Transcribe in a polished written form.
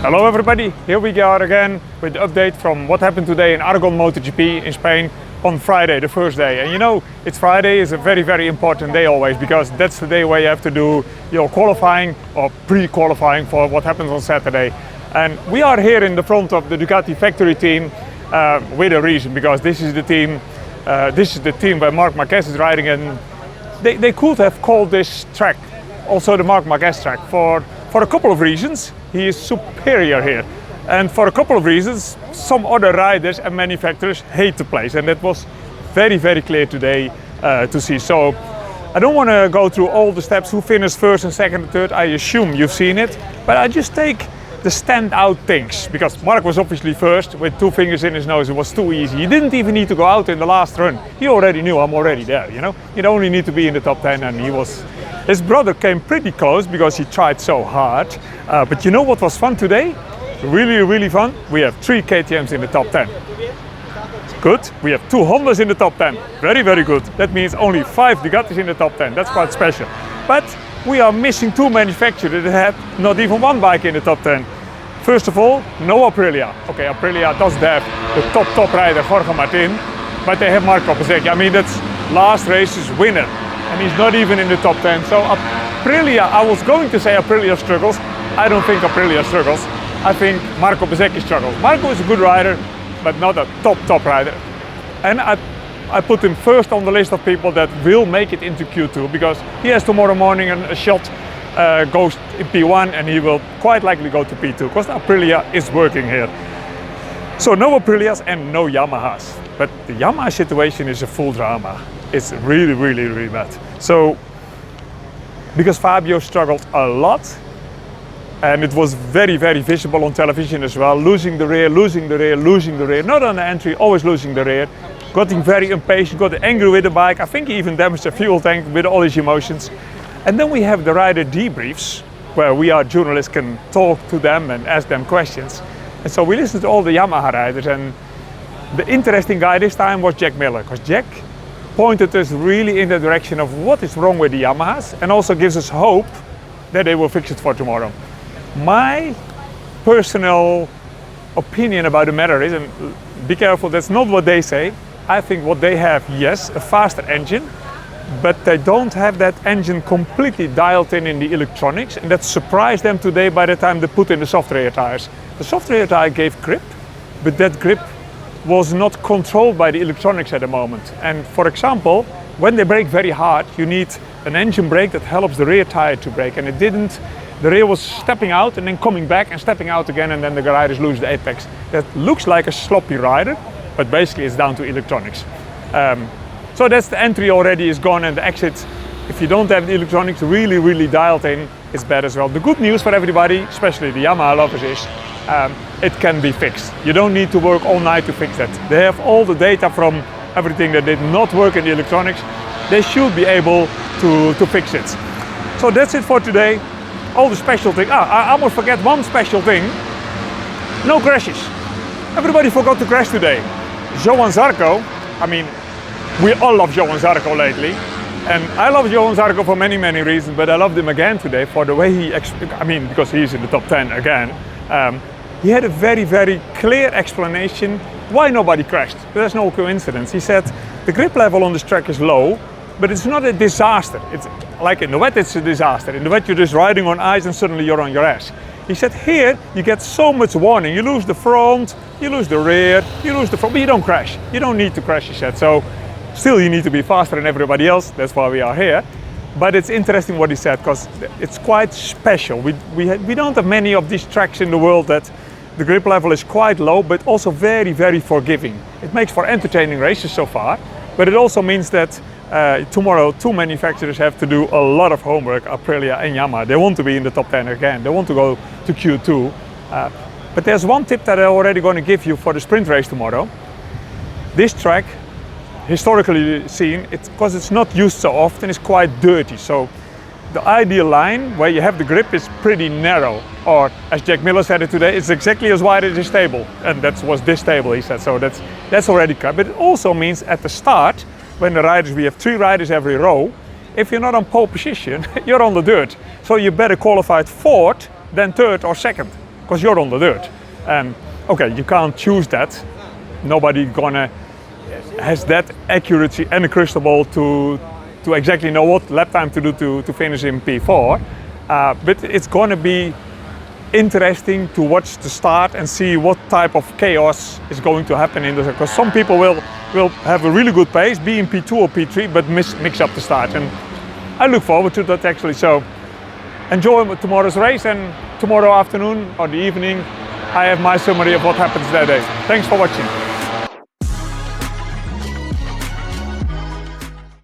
Hello everybody, here we are again with the update from what happened today in Aragon MotoGP in Spain on Friday, the first day. And you know, it's Friday is a very important day always, because that's the day where you have to do your qualifying or pre-qualifying for what happens on Saturday. And we are here in the front of the Ducati factory team with a reason, because this is the team where Marc Marquez is riding, and they could have called this track also the Marc Marquez track for a couple of reasons. He is superior here, and for a couple of reasons some other riders and manufacturers hate the place, and that was very clear today to see. So I don't want to go through all the steps, who finished first and second and third. I assume you've seen it, but I just take the standout things, because Marc was obviously first with 2 fingers in his nose. It was too easy. He didn't even need to go out in the last run. He already knew, I'm already there, you know. You only need to be in the top 10, and he was. His brother came pretty close because he tried so hard. But you know what was fun today? Really fun. We have 3 KTMs in the top 10. Good. We have 2 Hondas in the top 10. Very good. That means only 5 Ducatis in the top 10. That's quite special. But we are missing 2 manufacturers that have not even 1 bike in the top 10. First of all, no Aprilia. Okay, Aprilia doesn't have the top rider Jorge Martin, but they have Marco Bezzecchi. I mean, that's last race's winner, and he's not even in the top 10. So Aprilia, I was going to say Aprilia struggles. I don't think Aprilia struggles. I think Marco Bezzecchi struggles. Marco is a good rider, but not a top rider. And I put him first on the list of people that will make it into Q2, because he has tomorrow morning a shot goes in P1, and he will quite likely go to P2, because Aprilia is working here. So no Aprilias and no Yamahas. But the Yamaha situation is a full drama. It's really bad. So, because Fabio struggled a lot, and it was very visible on television as well, losing the rear, not on the entry, always losing the rear, getting very impatient, got angry with the bike. I think he even damaged the fuel tank with all his emotions. And then we have the rider debriefs, where we journalists can talk to them and ask them questions. And so we listened to all the Yamaha riders, and the interesting guy this time was Jack Miller, because Jack pointed us really in the direction of what is wrong with the Yamahas, and also gives us hope that they will fix it for tomorrow. My personal opinion about the matter is, and be careful, that's not what they say. I think what they have, yes, a faster engine, but they don't have that engine completely dialed in the electronics, and that surprised them today by the time they put in the soft rear tires. The soft rear tire gave grip, but that grip was not controlled by the electronics at the moment. And for example, when they brake very hard, you need an engine brake that helps the rear tire to brake, and it didn't. The rear was stepping out and then coming back and stepping out again, and then the riders lose the apex. That looks like a sloppy rider, but basically it's down to electronics. So that's the entry already is gone, and the exit, if you don't have the electronics really dialed in, is bad as well. The good news for everybody, especially the Yamaha lovers, is it can be fixed. You don't need to work all night to fix that. They have all the data from everything that did not work in the electronics. They should be able to fix it. So that's it for today. All the special things. I almost forget one special thing. No crashes. Everybody forgot to crash today. Johan Zarco, I mean, we all love Johan Zarco lately. And I love Johan Zarco for many reasons, but I loved him again today for the way because he's in the top 10 again. He had a very clear explanation why nobody crashed. There's no coincidence. He said the grip level on this track is low, but it's not a disaster. It's like in the wet, it's a disaster. In the wet, you're just riding on ice and suddenly you're on your ass. He said here you get so much warning. You lose the front, you lose the rear, you lose the front, but you don't crash. You don't need to crash, he said. So still you need to be faster than everybody else. That's why we are here. But it's interesting what he said, because it's quite special. We don't have many of these tracks in the world that the grip level is quite low, but also very forgiving. It makes for entertaining races so far, but it also means that tomorrow 2 manufacturers have to do a lot of homework, Aprilia and Yamaha. They want to be in the top 10 again. They want to go to Q2. But there's one tip that I'm already going to give you for the sprint race tomorrow. This track, historically seen, because it's not used so often, is quite dirty. So the ideal line where you have the grip is pretty narrow, or as Jack Miller said it today, it's exactly as wide as this table, and that was this table, he said. So that's already cut. But it also means at the start, when the riders, we have 3 riders every row, if you're not on pole position, you're on the dirt. So you better qualify 4th than 3rd or 2nd. because you're on the dirt. Okay, you can't choose that. Nobody has that accuracy and a crystal ball to exactly know what lap time to do to finish in P4. But it's gonna be interesting to watch the start and see what type of chaos is going to happen in the, because some people will have a really good pace, be in P2 or P3, but mix up the start. And I look forward to that actually. So enjoy tomorrow's race, and tomorrow afternoon or the evening I have my summary of what happens that day. Thanks for watching.